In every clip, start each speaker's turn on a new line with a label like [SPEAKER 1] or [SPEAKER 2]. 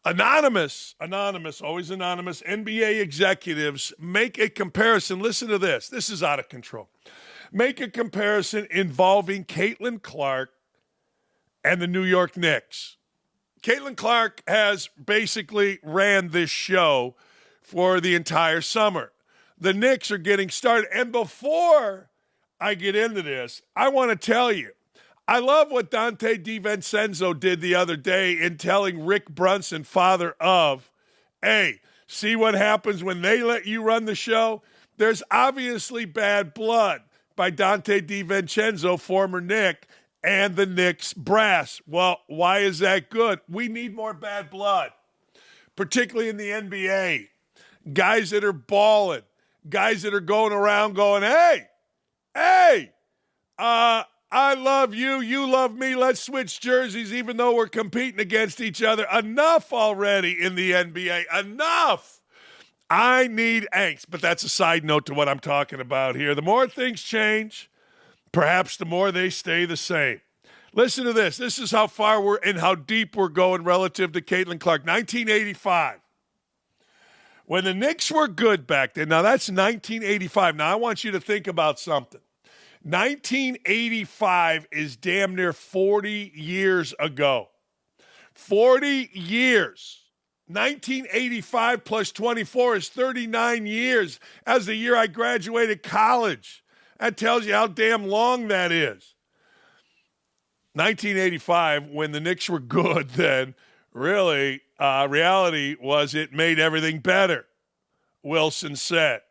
[SPEAKER 1] Anonymous, always anonymous, NBA executives make a comparison. Listen to this. This is out of control. Make a comparison involving Caitlin Clark and the New York Knicks. Caitlin Clark has basically ran this show for the entire summer. The Knicks are getting started. And before I get into this, I want to tell you, I love what Dante DiVincenzo did the other day in telling Rick Brunson, father of, hey, see what happens when they let you run the show? There's obviously bad blood by Dante DiVincenzo, former Knick, and the Knicks brass. Well, why is that good? We need more bad blood, particularly in the NBA. Guys that are balling, guys that are going around going, hey, I love you, you love me, let's switch jerseys even though we're competing against each other. Enough already in the NBA. Enough. I need angst, but that's a side note to what I'm talking about here. The more things change, perhaps the more they stay the same. Listen to this. This is how far we're and how deep we're going relative to Caitlin Clark. 1985. When the Knicks were good back then, now that's 1985. Now I want you to think about something. 1985 is damn near 40 years ago. 40 years. 1985 plus 24 is 39 years. As the year I graduated college. That tells you how damn long that is. 1985, when the Knicks were good then, really, reality was it made everything better, Wilson said.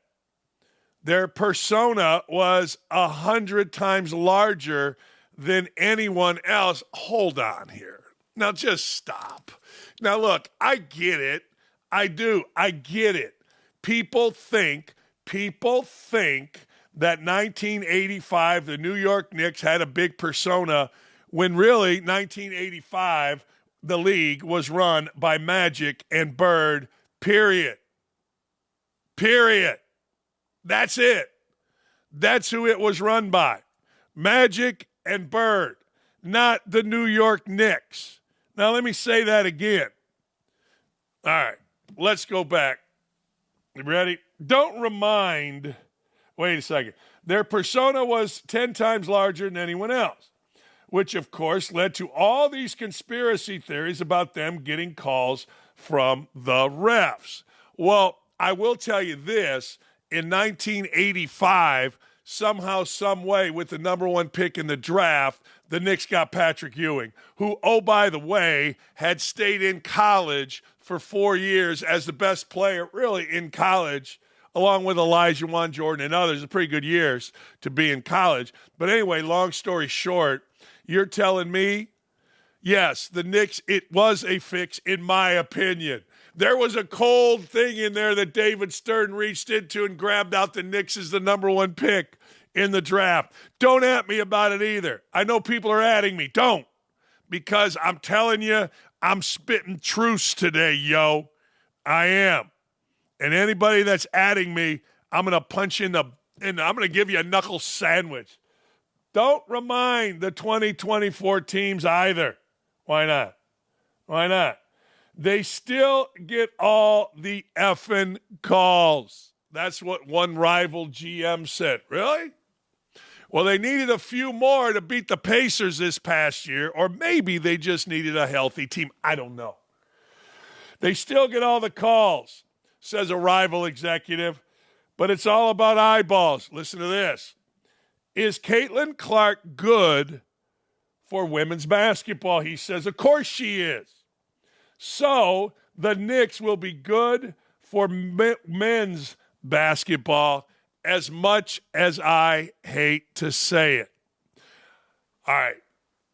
[SPEAKER 1] Their persona was 100 times larger than anyone else. Hold on here. Now just stop. Now look, I get it. I do. I get it. People think that 1985, the New York Knicks had a big persona when really 1985, the league was run by Magic and Bird, period. Period. That's it. That's who it was run by. Magic and Bird, not the New York Knicks. Now, let me say that again. All right, let's go back. You ready? Don't remind, wait a second. Their persona was 10 times larger than anyone else, which, of course, led to all these conspiracy theories about them getting calls from the refs. Well, I will tell you this. In 1985, somehow, some way, with the number one pick in the draft, the Knicks got Patrick Ewing, who, oh, by the way, had stayed in college for 4 years as the best player, really, in college, along with Elijah Wan Jordan and others. Pretty good years to be in college. But anyway, long story short, you're telling me, yes, the Knicks, it was a fix, in my opinion. There was a cold thing in there that David Stern reached into and grabbed out the Knicks as the number one pick in the draft. Don't at me about it either. I know people are adding me. Don't. Because I'm telling you, I'm spitting truce today, yo. I am. And anybody that's adding me, I'm going to punch in and I'm going to give you a knuckle sandwich. Don't remind the 2024 teams either. Why not? Why not? They still get all the effing calls. That's what one rival GM said. Really? Well, they needed a few more to beat the Pacers this past year, or maybe they just needed a healthy team. I don't know. They still get all the calls, says a rival executive, but it's all about eyeballs. Listen to this. Is Caitlin Clark good for women's basketball? He says, of course she is. So the Knicks will be good for men's basketball, as much as I hate to say it. All right,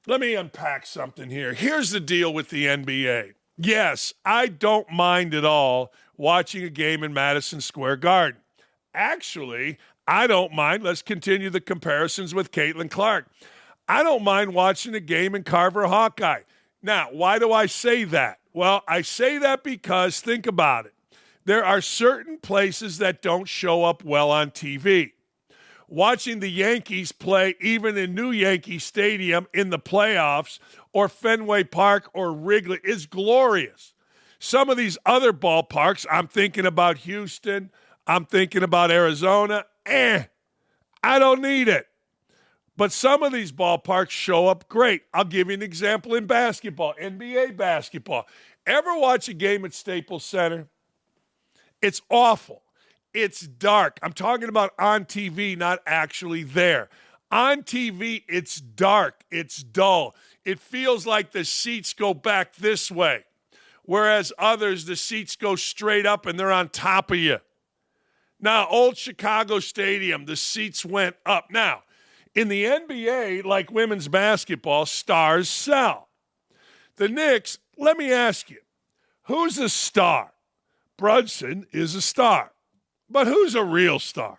[SPEAKER 1] let me unpack something here. Here's the deal with the NBA. Yes, I don't mind at all watching a game in Madison Square Garden. Actually, I don't mind. Let's continue the comparisons with Caitlin Clark. I don't mind watching a game in Carver Hawkeye. Now, why do I say that? Well, I say that because, think about it. There are certain places that don't show up well on TV. Watching the Yankees play, even in New Yankee Stadium in the playoffs, or Fenway Park or Wrigley, is glorious. Some of these other ballparks, I'm thinking about Houston, I'm thinking about Arizona. I don't need it. But some of these ballparks show up great. I'll give you an example in basketball, NBA basketball. Ever watch a game at Staples Center? It's awful. It's dark. I'm talking about on TV, not actually there. On TV, it's dark. It's dull. It feels like the seats go back this way, whereas others, the seats go straight up and they're on top of you. Now, old Chicago Stadium, the seats went up. Now, in the NBA, like women's basketball, stars sell. The Knicks, let me ask you, who's a star? Brunson is a star. But who's a real star?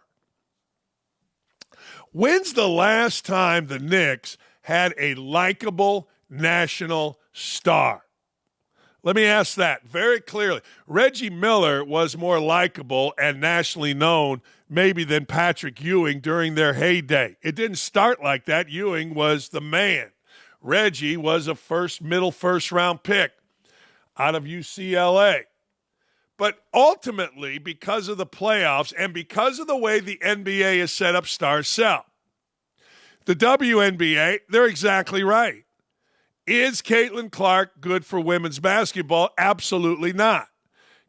[SPEAKER 1] When's the last time the Knicks had a likable national star? Let me ask that very clearly. Reggie Miller was more likable and nationally known maybe than Patrick Ewing during their heyday. It didn't start like that. Ewing was the man. Reggie was a middle first round pick out of UCLA. But ultimately, because of the playoffs and because of the way the NBA is set up, stars sell. The WNBA, they're exactly right. Is Caitlin Clark good for women's basketball? Absolutely not.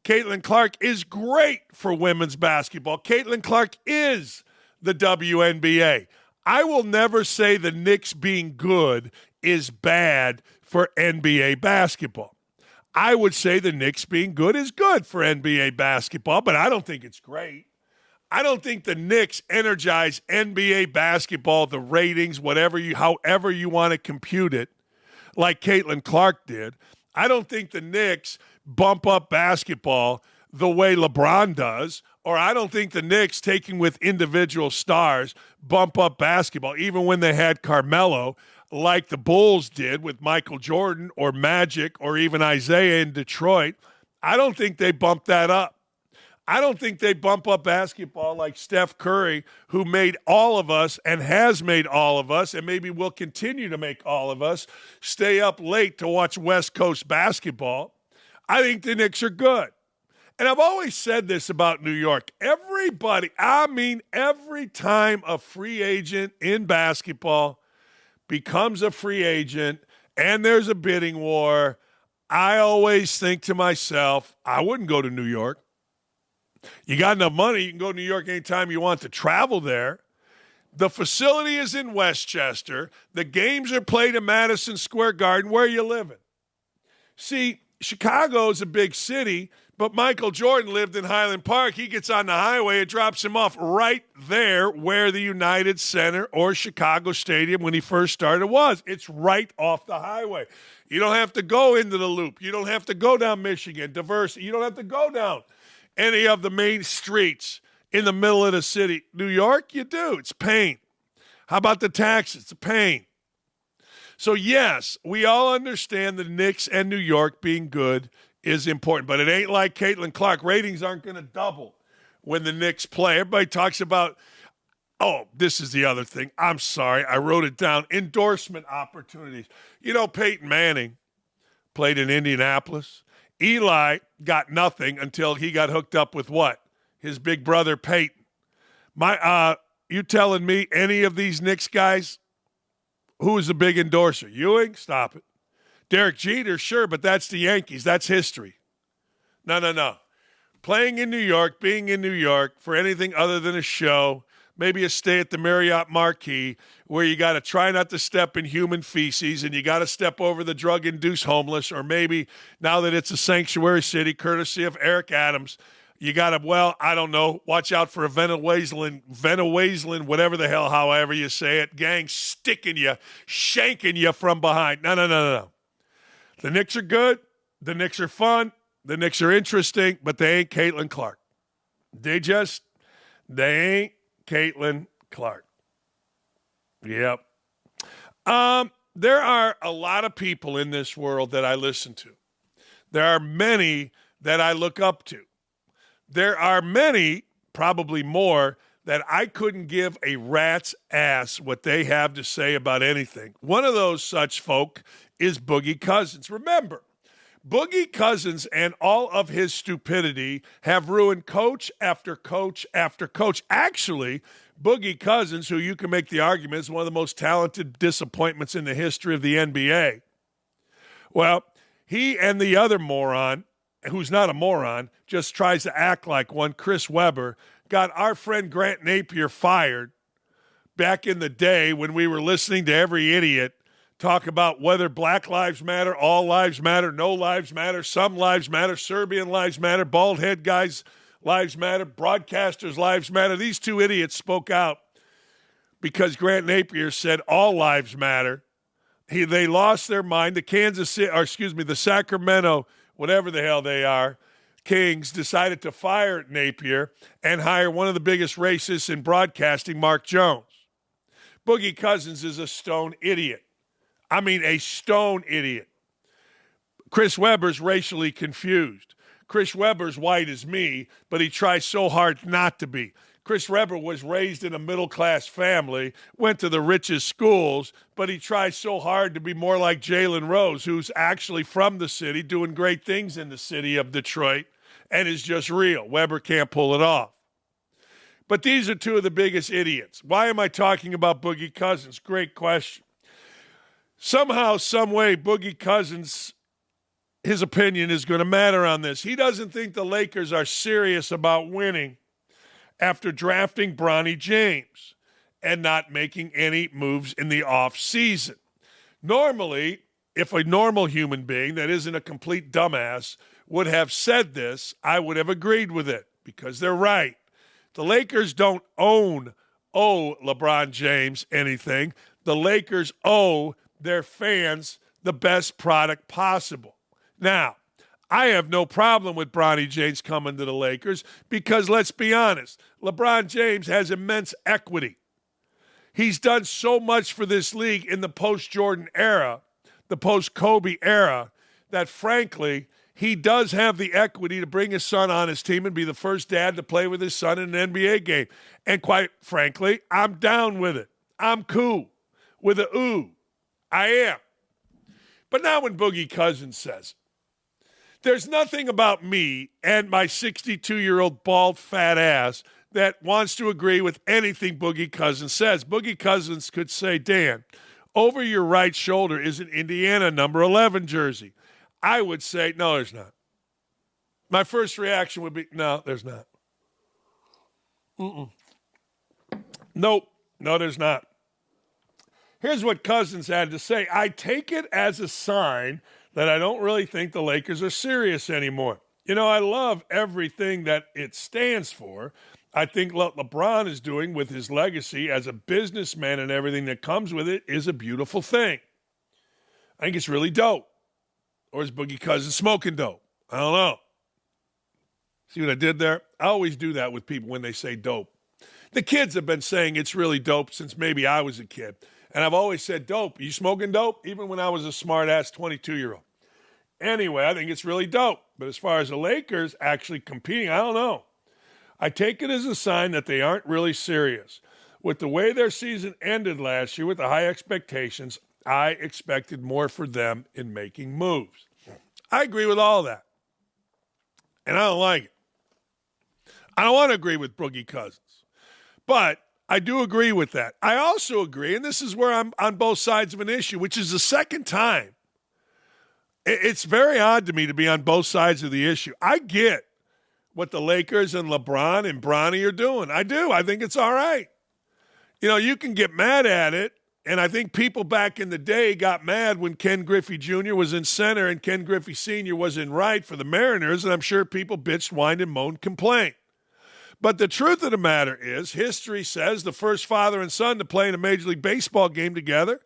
[SPEAKER 1] Caitlin Clark is great for women's basketball. Caitlin Clark is the WNBA. I will never say the Knicks being good is bad for NBA basketball. I would say the Knicks being good is good for NBA basketball, but I don't think it's great. I don't think the Knicks energize NBA basketball, the ratings, however you want to compute it, like Caitlin Clark did. I don't think the Knicks bump up basketball the way LeBron does, or I don't think the Knicks, taking with individual stars, bump up basketball, even when they had Carmelo, like the Bulls did with Michael Jordan or Magic or even Isaiah in Detroit. I don't think they bump that up. I don't think they bump up basketball like Steph Curry, who made all of us and has made all of us, and maybe will continue to make all of us, stay up late to watch West Coast basketball. I think the Knicks are good. And I've always said this about New York. Every time a free agent in basketball becomes a free agent and there's a bidding war, I always think to myself, I wouldn't go to New York. You got enough money, you can go to New York anytime you want to travel there. The facility is in Westchester. The games are played in Madison Square Garden. Where are you living? See, Chicago's a big city, but Michael Jordan lived in Highland Park. He gets on the highway, it drops him off right there where the United Center or Chicago Stadium when he first started was. It's right off the highway. You don't have to go into the Loop. You don't have to go down Michigan, Diversity. You don't have to go down any of the main streets in the middle of the city. New York, you do. It's pain. How about the taxes? It's a pain. So, yes, we all understand the Knicks and New York being good is important, but it ain't like Caitlin Clark. Ratings aren't going to double when the Knicks play. Everybody talks about, this is the other thing. I'm sorry, I wrote it down. Endorsement opportunities. You know, Peyton Manning played in Indianapolis. Eli got nothing until he got hooked up with what? His big brother, Peyton. You telling me any of these Knicks guys, who is a big endorser? Ewing? Stop it. Derek Jeter, sure, but that's the Yankees. That's history. No. Playing in New York, being in New York for anything other than a show, maybe a stay at the Marriott Marquis where you got to try not to step in human feces and you got to step over the drug-induced homeless, or maybe now that it's a sanctuary city, courtesy of Eric Adams, you got to, I don't know, watch out for a Venezuelan, whatever the hell, however you say it, gang sticking you, shanking you from behind. No. The Knicks are good. The Knicks are fun. The Knicks are interesting, but they ain't Caitlin Clark. They ain't Caitlin Clark. Yep. There are a lot of people in this world that I listen to. There are many that I look up to. There are many, probably more, that I couldn't give a rat's ass what they have to say about anything. One of those such folk is Boogie Cousins. Remember, Boogie Cousins and all of his stupidity have ruined coach after coach after coach. Actually, Boogie Cousins, who you can make the argument is one of the most talented disappointments in the history of the NBA. Well, he and the other moron, who's not a moron, just tries to act like one, Chris Webber, got our friend Grant Napier fired back in the day when we were listening to every idiot talk about whether Black lives matter, all lives matter, no lives matter, some lives matter, Serbian lives matter, bald head guys' lives matter, broadcasters' lives matter. These two idiots spoke out because Grant Napier said all lives matter. They lost their mind. The Sacramento, whatever the hell they are, Kings decided to fire Napier and hire one of the biggest racists in broadcasting, Mark Jones. Boogie Cousins is a stone idiot. I mean, a stone idiot. Chris Webber's racially confused. Chris Webber's white as me, but he tries so hard not to be. Chris Webber was raised in a middle-class family, went to the richest schools, but he tries so hard to be more like Jalen Rose, who's actually from the city, doing great things in the city of Detroit, and is just real. Webber can't pull it off. But these are two of the biggest idiots. Why am I talking about Boogie Cousins? Great question. Somehow, some way, Boogie Cousins, his opinion is going to matter on this. He doesn't think the Lakers are serious about winning after drafting Bronny James and not making any moves in the offseason. Normally, if a normal human being that isn't a complete dumbass would have said this, I would have agreed with it because they're right. The Lakers don't owe LeBron James anything. The Lakers owe their fans the best product possible. Now, I have no problem with Bronny James coming to the Lakers because, let's be honest, LeBron James has immense equity. He's done so much for this league in the post-Jordan era, the post-Kobe era, that frankly, he does have the equity to bring his son on his team and be the first dad to play with his son in an NBA game. And quite frankly, I'm down with it. I'm cool with a ooh. I am. But now when Boogie Cousins says, there's nothing about me and my 62-year-old bald fat ass that wants to agree with anything Boogie Cousins says. Boogie Cousins could say, Dan, over your right shoulder is an Indiana number 11 jersey. I would say, no, there's not. My first reaction would be, no, there's not. Nope, no, there's not. Here's what Cousins had to say. I take it as a sign that I don't really think the Lakers are serious anymore. You know, I love everything that it stands for. I think what LeBron is doing with his legacy as a businessman and everything that comes with it is a beautiful thing. I think it's really dope. Or is Boogie Cousins smoking dope? I don't know. See what I did there? I always do that with people when they say dope. The kids have been saying it's really dope since maybe I was a kid. And I've always said dope. Are you smoking dope? Even when I was a smart-ass 22-year-old. Anyway, I think it's really dope. But as far as the Lakers actually competing, I don't know. I take it as a sign that they aren't really serious. With the way their season ended last year with the high expectations, I expected more for them in making moves. I agree with all that. And I don't like it. I don't want to agree with Boogie Cousins. But I do agree with that. I also agree, and this is where I'm on both sides of an issue, which is the second time. It's very odd to me to be on both sides of the issue. I get what the Lakers and LeBron and Bronny are doing. I do. I think it's all right. You know, you can get mad at it, and I think people back in the day got mad when Ken Griffey Jr. was in center and Ken Griffey Sr. was in right for the Mariners, and I'm sure people bitched, whined, and moaned, complained. But the truth of the matter is, history says the first father and son to play in a Major League Baseball game together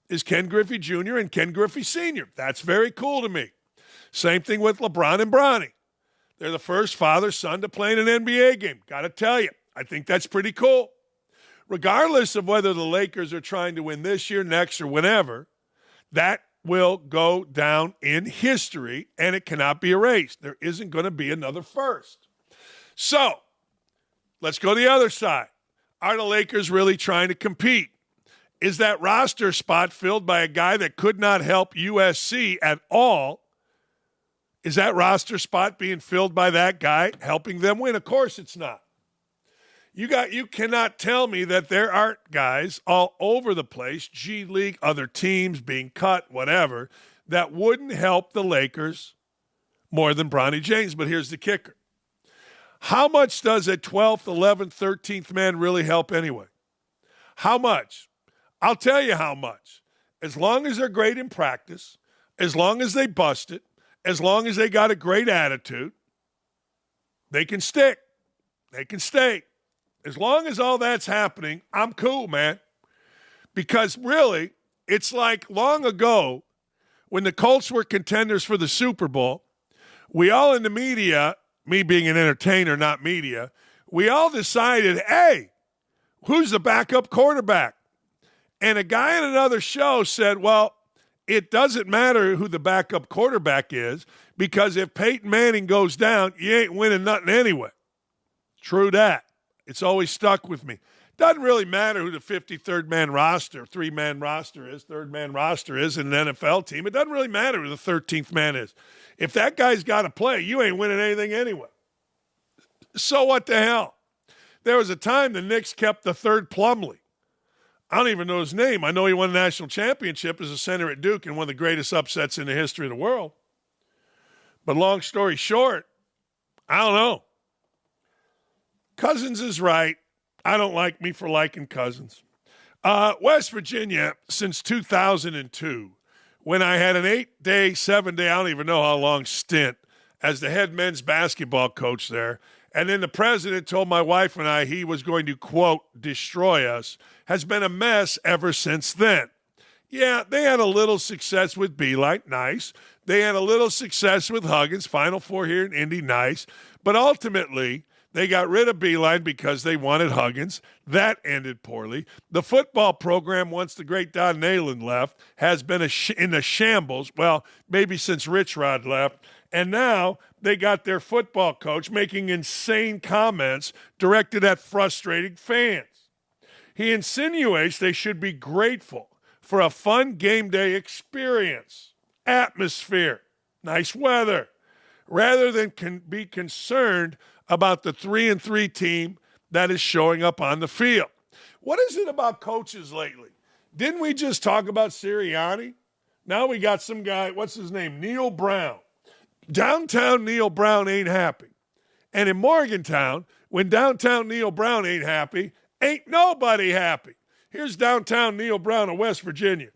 [SPEAKER 1] is Ken Griffey Jr. and Ken Griffey Sr. That's very cool to me. Same thing with LeBron and Bronny. They're the first father-son to play in an NBA game. Got to tell you, I think that's pretty cool. Regardless of whether the Lakers are trying to win this year, next, or whenever, that will go down in history, and it cannot be erased. There isn't going to be another first. So, let's go to the other side. Are the Lakers really trying to compete? Is that roster spot filled by a guy that could not help USC at all Is that roster spot being filled by that guy helping them win? Of course it's not. You cannot tell me that there aren't guys all over the place, G League, other teams being cut, whatever, that wouldn't help the Lakers more than Bronny James. But here's the kicker. How much does a 12th, 11th, 13th man really help anyway? How much? I'll tell you how much. As long as they're great in practice, as long as they bust it, as long as they got a great attitude, they can stick. They can stay. As long as all that's happening, I'm cool, man. Because really, it's like long ago when the Colts were contenders for the Super Bowl, we all in the media, me being an entertainer, not media, we all decided, hey, who's the backup quarterback? And a guy in another show said, well, it doesn't matter who the backup quarterback is because if Peyton Manning goes down, you ain't winning nothing anyway. True that. It's always stuck with me. Doesn't really matter who the 53rd man roster, three-man roster is, third-man roster is in an NFL team. It doesn't really matter who the 13th man is. If that guy's got to play, you ain't winning anything anyway. So what the hell? There was a time the Knicks kept the third Plumlee. I don't even know his name. I know he won a national championship as a center at Duke and one of the greatest upsets in the history of the world. But long story short, I don't know. Cousins is right. I don't like me for liking Cousins. West Virginia, since 2002, when I had an 8-day, 7-day, I don't even know how long stint as the head men's basketball coach there, and then the president told my wife and I he was going to, quote, destroy us, has been a mess ever since then. Yeah, they had a little success with Beeline, nice. They had a little success with Huggins, Final Four here in Indy, nice. But ultimately, they got rid of Beeline because they wanted Huggins. That ended poorly. The football program, once the great Don Nalen left, has been in a shambles. Well, maybe since Rich Rod left. And now they got their football coach making insane comments directed at frustrating fans. He insinuates they should be grateful for a fun game day experience, atmosphere, nice weather, rather than be concerned about the 3-3 team that is showing up on the field. What is it about coaches lately? Didn't we just talk about Sirianni? Now we got some guy, what's his name? Neil Brown. Downtown Neil Brown ain't happy. And in Morgantown, when downtown Neil Brown ain't happy, ain't nobody happy. Here's downtown Neil Brown of West Virginia.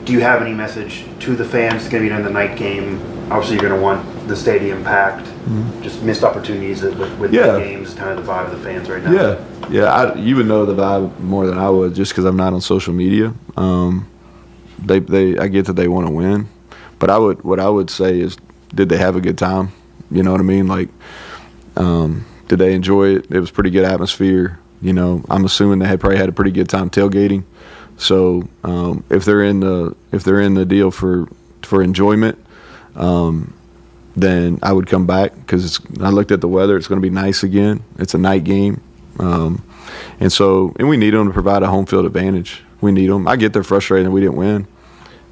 [SPEAKER 2] Do you have any message to the fans? It's going to be during the night game. Obviously, you're going to want the stadium packed. Mm-hmm. Just missed opportunities with the games, kind of the vibe of the fans right now.
[SPEAKER 3] You would know the vibe more than I would just because I'm not on social media. I get that they want to win, but what I would say is, did they have a good time? You know what I mean? Like, did they enjoy it? It was pretty good atmosphere. You know, I'm assuming they probably had a pretty good time tailgating. So if they're in the deal for enjoyment, then I would come back because I looked at the weather. It's going to be nice again. It's a night game, and we need them to provide a home field advantage. We need them. I get they're frustrated that we didn't win.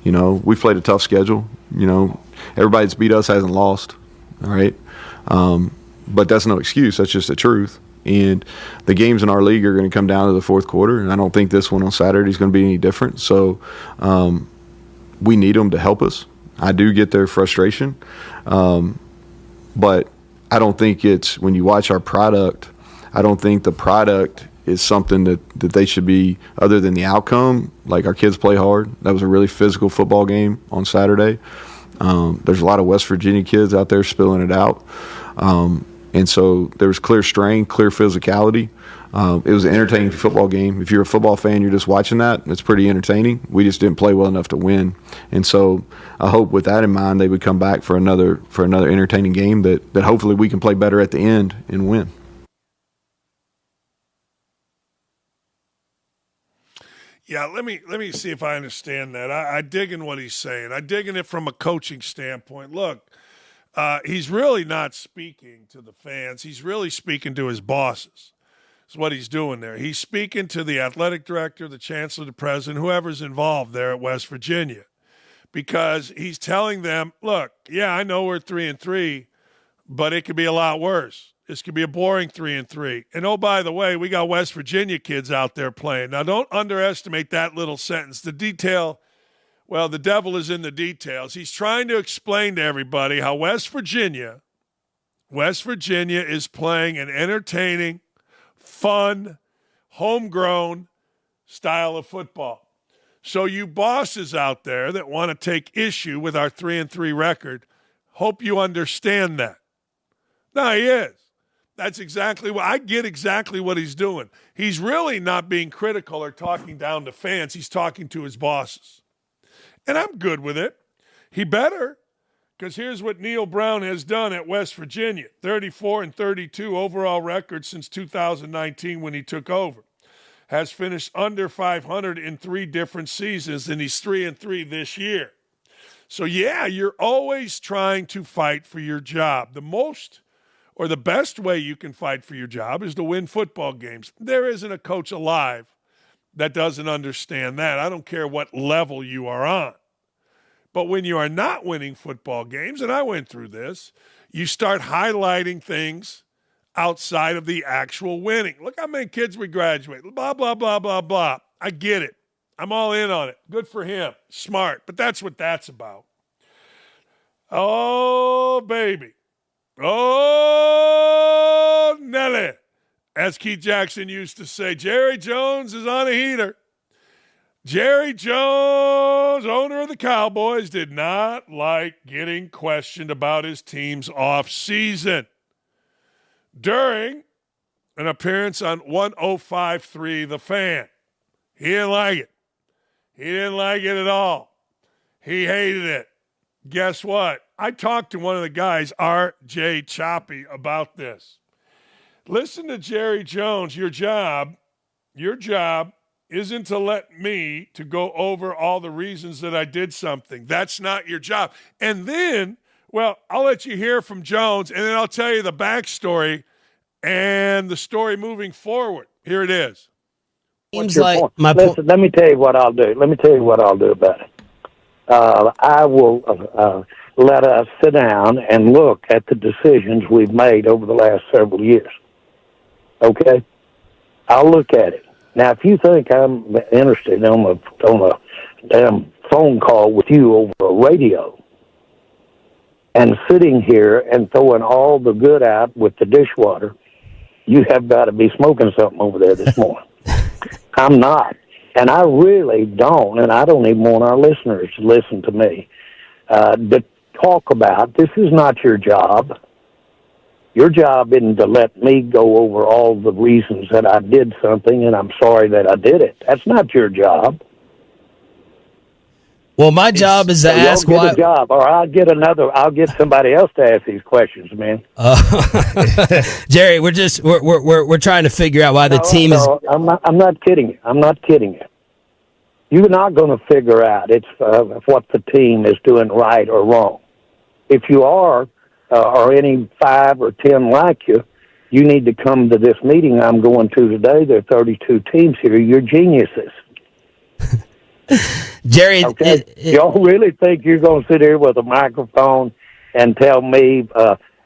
[SPEAKER 3] You know, we've played a tough schedule. You know, everybody that's beat us hasn't lost. All right, but that's no excuse. That's just the truth. And the games in our league are going to come down to the fourth quarter, and I don't think this one on Saturday is going to be any different. So we need them to help us. I do get their frustration, but I don't think it's when you watch our product, I don't think the product is something that they should be, other than the outcome. Like, our kids play hard. That was a really physical football game on Saturday. There's a lot of West Virginia kids out there spilling it out. And so there was clear strength, clear physicality. It was an entertaining football game. If you're a football fan, you're just watching that. It's pretty entertaining. We just didn't play well enough to win. And so I hope with that in mind, they would come back for another entertaining game that hopefully we can play better at the end and win.
[SPEAKER 1] Yeah, let me see if I understand that. I dig in what he's saying. I dig in it from a coaching standpoint. Look, he's really not speaking to the fans. He's really speaking to his bosses. That's what he's doing there. He's speaking to the athletic director, the chancellor, the president, whoever's involved there at West Virginia. because he's telling them, look, yeah, I know we're 3-3, but it could be a lot worse. This could be a boring 3-3. And oh, by the way, we got West Virginia kids out there playing. Now, don't underestimate that little sentence. The detail, well, the devil is in the details. He's trying to explain to everybody how West Virginia is playing an entertaining, fun, homegrown style of football. So you bosses out there that want to take issue with our 3-3 record, hope you understand that. No, he is. That's exactly what I get. Exactly what he's doing. He's really not being critical or talking down to fans. He's talking to his bosses. And I'm good with it. He better, because here's what Neil Brown has done at West Virginia. 34-32 overall record since 2019 when he took over. Has finished under 500 in 3 different seasons, and he's 3-3 this year. So, yeah, you're always trying to fight for your job. The best way you can fight for your job is to win football games. There isn't a coach alive that doesn't understand that. I don't care what level you are on. But when you are not winning football games, and I went through this, you start highlighting things outside of the actual winning. Look how many kids we graduate. Blah, blah, blah, blah, blah. I get it. I'm all in on it. Good for him. Smart. But that's what that's about. Oh, baby. Oh, Nelly. As Keith Jackson used to say, Jerry Jones is on a heater. Jerry Jones, owner of the Cowboys, did not like getting questioned about his team's offseason. During an appearance on 105.3 The Fan. He didn't like it. He didn't like it at all. He hated it. Guess what? I talked to one of the guys, R.J. Choppy, about this. Listen to Jerry Jones. Your job isn't to let me to go over all the reasons that I did something. That's not your job. And then, well, I'll let you hear from Jones, and then I'll tell you the backstory and the story moving forward. Here it is.
[SPEAKER 4] Seems like
[SPEAKER 5] Listen, let me tell you what I'll do. Let me tell you what I'll do about it. I will let us sit down and look at the decisions we've made over the last several years. Okay? I'll look at it. Now, if you think I'm interested on a damn phone call with you over a radio and sitting here and throwing all the good out with the dishwater, you have got to be smoking something over there this morning. I'm not. And I really don't, and I don't even want our listeners to listen to me, to talk about, this is not your job. Your job isn't to let me go over all the reasons that I did something and I'm sorry that I did it. That's not your job.
[SPEAKER 4] Well, my job is to ask
[SPEAKER 5] why.
[SPEAKER 4] why.
[SPEAKER 5] A job, or I'll get somebody else to ask these questions, man.
[SPEAKER 4] Jerry, we're trying to figure out why the team is.
[SPEAKER 5] I'm not kidding you. I'm not kidding you. You're not going to figure out what the team is doing right or wrong. If you are, or any 5 or 10 like you, you need to come to this meeting I'm going to today. There are 32 teams here. You're geniuses.
[SPEAKER 4] Jerry,
[SPEAKER 5] okay? Y'all really think you're going to sit here with a microphone and tell me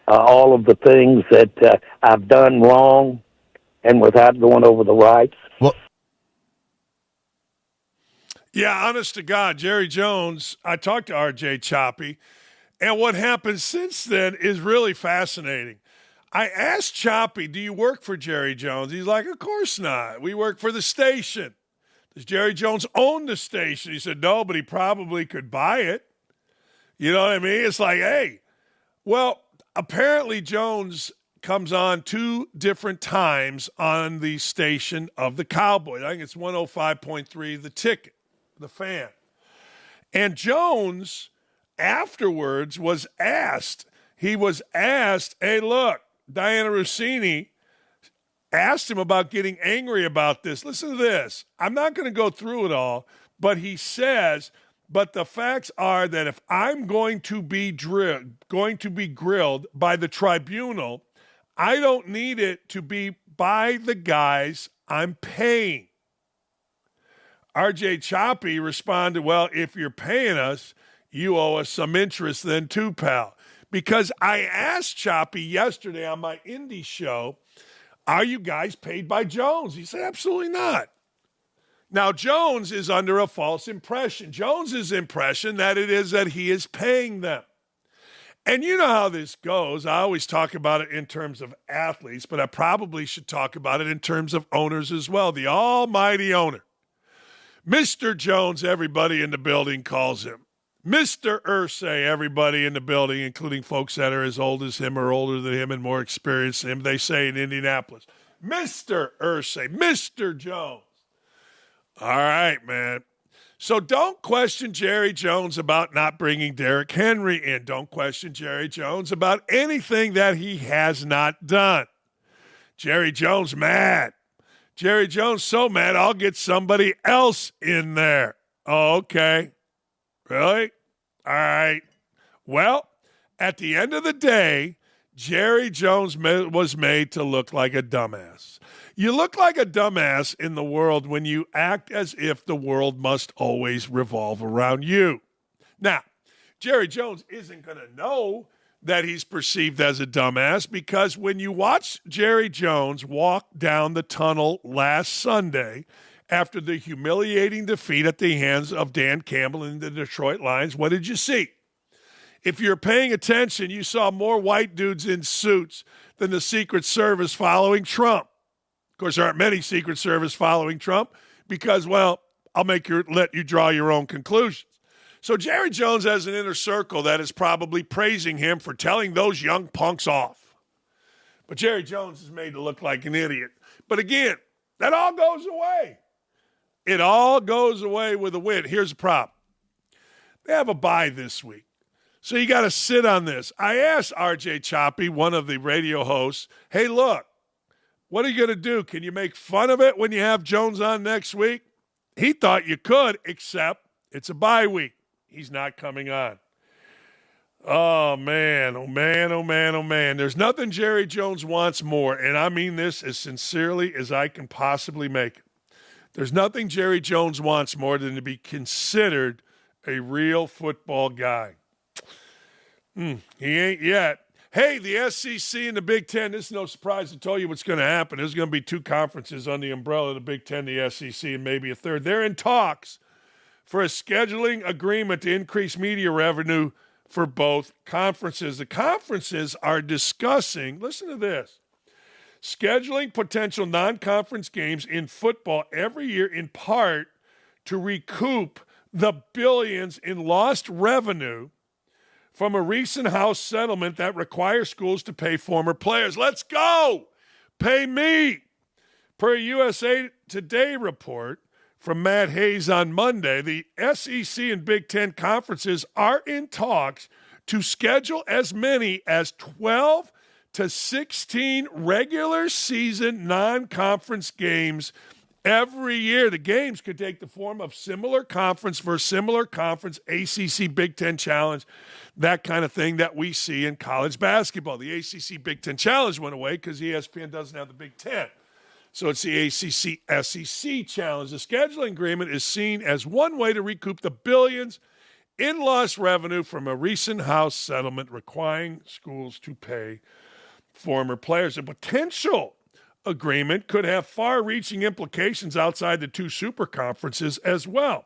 [SPEAKER 5] all of the things that I've done wrong and without going over the rights?
[SPEAKER 4] Well,
[SPEAKER 1] yeah, honest to God, Jerry Jones, I talked to R.J. Choppy, and what happened since then is really fascinating. I asked Choppy, do you work for Jerry Jones? He's like, of course not. We work for the station. Does Jerry Jones own the station? He said, no, but he probably could buy it. You know what I mean? It's like, hey, well, apparently Jones comes on 2 different times on the station of the Cowboys. I think it's 105.3, the ticket, the fan. And Jones afterwards was asked, hey, look, Diana Rossini asked him about getting angry about this. Listen to this. I'm not going to go through it all, but he says, but the facts are that if I'm going to be grilled by the tribunal, I don't need it to be by the guys I'm paying. RJ Choppy responded, well, if you're paying us, you owe us some interest then too, pal. Because I asked Choppy yesterday on my indie show, are you guys paid by Jones? He said, absolutely not. Now, Jones is under a false impression. Jones's impression that it is that he is paying them. And you know how this goes. I always talk about it in terms of athletes, but I probably should talk about it in terms of owners as well. The almighty owner. Mr. Jones, everybody in the building calls him. Mr. Irsay, everybody in the building, including folks that are as old as him or older than him and more experienced than him, they say in Indianapolis, Mr. Irsay, Mr. Jones. All right, man. So don't question Jerry Jones about not bringing Derrick Henry in. Don't question Jerry Jones about anything that he has not done. Jerry Jones mad. Jerry Jones so mad, I'll get somebody else in there. Oh, okay. Really? All right. Well, at the end of the day, Jerry Jones was made to look like a dumbass. You look like a dumbass in the world when you act as if the world must always revolve around you. Now, Jerry Jones isn't going to know that he's perceived as a dumbass because when you watch Jerry Jones walk down the tunnel last Sunday after the humiliating defeat at the hands of Dan Campbell and the Detroit Lions, what did you see? If you're paying attention, you saw more white dudes in suits than the Secret Service following Trump. Of course, there aren't many Secret Service following Trump because, well, let you draw your own conclusions. So Jerry Jones has an inner circle that is probably praising him for telling those young punks off. But Jerry Jones is made to look like an idiot. But again, that all goes away. It all goes away with a win. Here's the problem. They have a bye this week. So you got to sit on this. I asked RJ Choppy, one of the radio hosts, hey, look, what are you going to do? Can you make fun of it when you have Jones on next week? He thought you could, except it's a bye week. He's not coming on. Oh, man, oh, man, oh, man, oh, man. There's nothing Jerry Jones wants more, and I mean this as sincerely as I can possibly make it. There's nothing Jerry Jones wants more than to be considered a real football guy. He ain't yet. Hey, the SEC and the Big Ten, this is no surprise. I told you what's going to happen. There's going to be two conferences on the umbrella of the Big Ten, the SEC, and maybe a third. They're in talks for a scheduling agreement to increase media revenue for both conferences. The conferences are discussing, listen to this, scheduling potential non-conference games in football every year in part to recoup the billions in lost revenue from a recent House settlement that requires schools to pay former players. Let's go! Pay me! Per USA Today report from Matt Hayes on Monday, the SEC and Big Ten conferences are in talks to schedule as many as 12 to 16 regular season non-conference games every year. The games could take the form of similar conference versus similar conference, ACC Big Ten Challenge, that kind of thing that we see in college basketball. The ACC Big Ten Challenge went away because ESPN doesn't have the Big Ten. So it's the ACC SEC Challenge. The scheduling agreement is seen as one way to recoup the billions in lost revenue from a recent House settlement requiring schools to pay former players. A potential agreement could have far-reaching implications outside the two super conferences as well.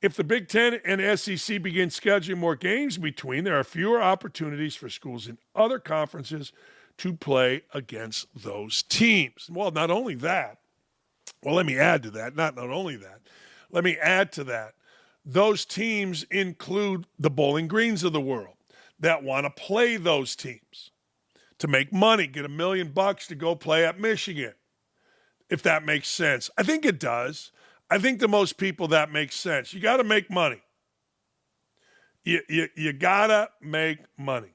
[SPEAKER 1] If the Big Ten and SEC begin scheduling more games between, there are fewer opportunities for schools in other conferences to play against those teams. Well, not only that, let me add to that. Not only that, let me add to that. Those teams include the Bowling Greens of the world that want to play those teams to make money, get $1 million to go play at Michigan, if that makes sense. I think it does. I think to most people that makes sense. You got to make money. You got to make money.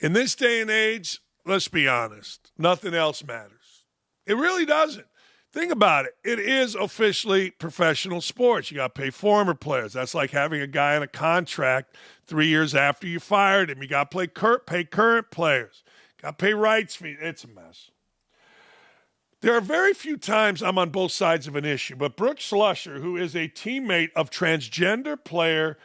[SPEAKER 1] In this day and age, let's be honest, nothing else matters. It really doesn't. Think about it. It is officially professional sports. You got to pay former players. That's like having a guy on a contract 3 years after you fired him. You got to pay current players. Got to pay rights fees. It's a mess. There are very few times I'm on both sides of an issue, but Brooke Slusser, who is a teammate of transgender player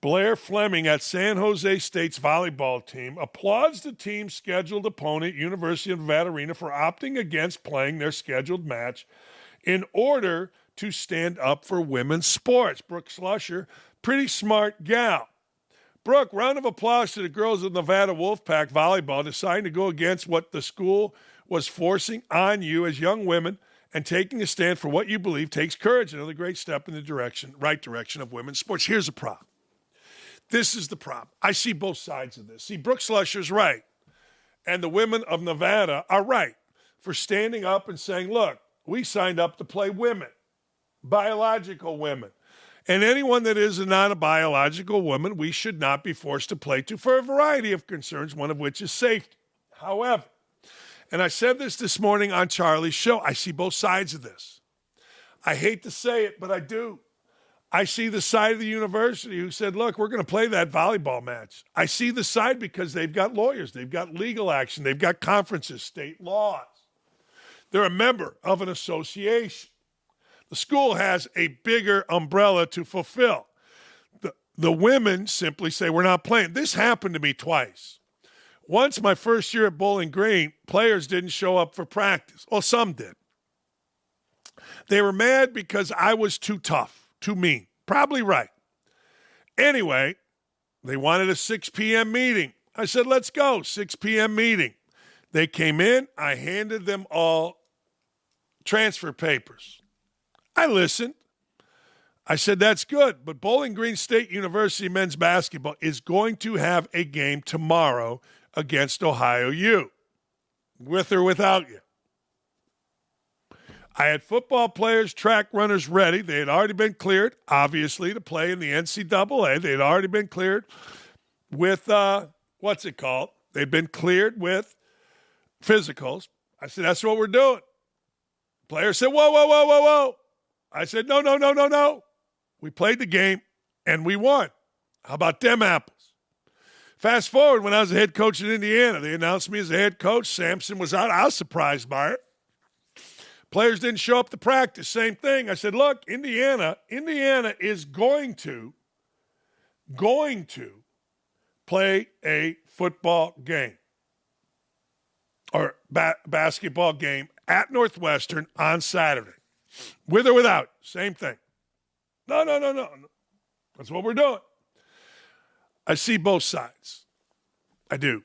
[SPEAKER 1] Blair Fleming at San Jose State's volleyball team applauds the team's scheduled opponent, University of Nevada Arena, for opting against playing their scheduled match in order to stand up for women's sports. Brooke Slusser, pretty smart gal. Brooke, round of applause to the girls of Nevada Wolfpack volleyball deciding to go against what the school was forcing on you as young women and taking a stand for what you believe takes courage. Another great step in the right direction of women's sports. Here's the problem. This is the problem. I see both sides of this. See, Brooke Slusher's right, and the women of Nevada are right for standing up and saying, look, we signed up to play women, biological women. And anyone that is not a biological woman, we should not be forced to play to for a variety of concerns, one of which is safety. However, and I said this morning on Charlie's show, I see both sides of this. I hate to say it, but I do. I see the side of the university who said, look, we're going to play that volleyball match. I see the side because they've got lawyers, they've got legal action, they've got conferences, state laws. They're a member of an association. The school has a bigger umbrella to fulfill. The women simply say, we're not playing. This happened to me twice. Once, my first year at Bowling Green, players didn't show up for practice. Well, some did. They were mad because I was too tough. Too mean. Probably right. Anyway, they wanted a 6 p.m. meeting. I said, let's go. 6 p.m. meeting. They came in. I handed them all transfer papers. I listened. I said, that's good. But Bowling Green State University men's basketball is going to have a game tomorrow against Ohio U. With or without you. I had football players, track runners ready. They had already been cleared, obviously, to play in the NCAA. They had already been cleared with, what's it called? They'd been cleared with physicals. I said, that's what we're doing. Players said, whoa, whoa, whoa, whoa, whoa. I said, no. We played the game, and we won. How about them apples? Fast forward, when I was a head coach in Indiana, they announced me as a head coach. Sampson was out. I was surprised by it. Players didn't show up to practice. Same thing. I said, look, Indiana is going to play a football game or basketball game at Northwestern on Saturday. With or without, same thing. No. That's what we're doing. I see both sides. I do.